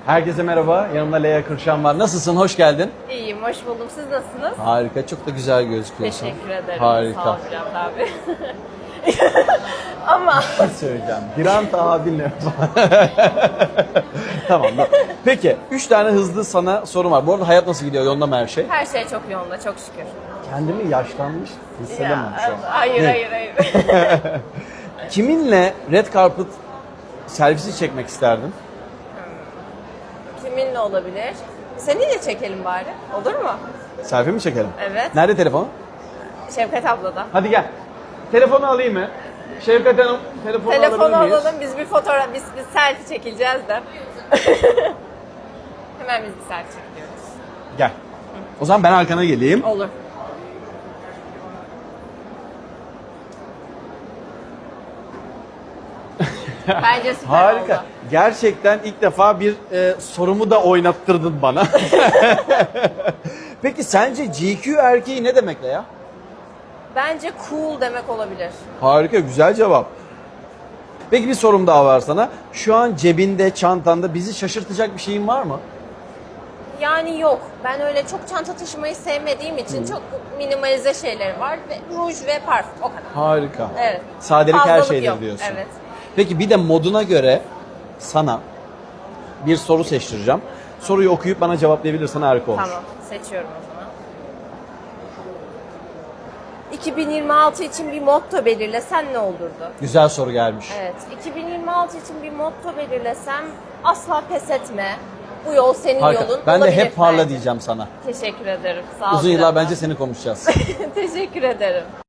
Herkese merhaba. Yanımda Leyla Kırşan var. Nasılsın? Hoş geldin. İyiyim, hoş buldum. Siz nasılsınız? Harika. Çok da güzel gözüküyorsun. Teşekkür ederim. Harika. Sağ ol Bülent abi. Ama Ne söyleyeceğim? Grant abinle. Tamam. Peki. 3 tane hızlı sana sorum var. Bu arada hayat nasıl gidiyor? Yolunda mı her şey? her şey çok yolunda, çok şükür. Kendimi yaşlanmış hissedemem şu an. Hayır, Ne? hayır. Kiminle red carpet servisi çekmek isterdin? Kiminle olabilir? Seninle çekelim bari. Olur mu? Selfie mi çekelim? Evet. Nerede telefon? Şevket abla da. Hadi gel. Telefonu alayım mı? Şevket Hanım, telefonu Telefonu alabilir miyiz? alalım, biz bir fotoğraf, biz selfie çekileceğiz de. Hemen biz bir selfie çekiyoruz. Gel. O zaman ben arkana geleyim. Olur. Bence süper Harika. oldu. Gerçekten ilk defa bir sorumu da oynattırdın bana. Peki sence GQ erkeği ne demek ya? Bence cool demek olabilir. Harika, güzel cevap. Peki bir sorum daha var sana. Şu an cebinde, çantanda bizi şaşırtacak bir şeyin var mı? Yani yok. Ben öyle çok çanta taşımayı sevmediğim için çok minimalize şeyleri var ve ruj ve parfüm o kadar. Harika. Evet. Sadelik her Fazlalık şeydir yok. diyorsun. Evet. Peki bir de moduna göre sana bir soru seçtireceğim. Soruyu okuyup bana cevaplayabilirsen harika olur. Tamam. Seçiyorum o zaman. 2026 için bir motto belirlesen ne olurdu? Güzel soru gelmiş. Evet. 2026 için bir motto belirlesem asla pes etme. Bu yol senin Harika. yolun. Ben de olabilir hep parla bence. diyeceğim sana. Teşekkür ederim. Sağ ol. Uzun yıllar Bülent bence abi. seni konuşacağız. Teşekkür ederim.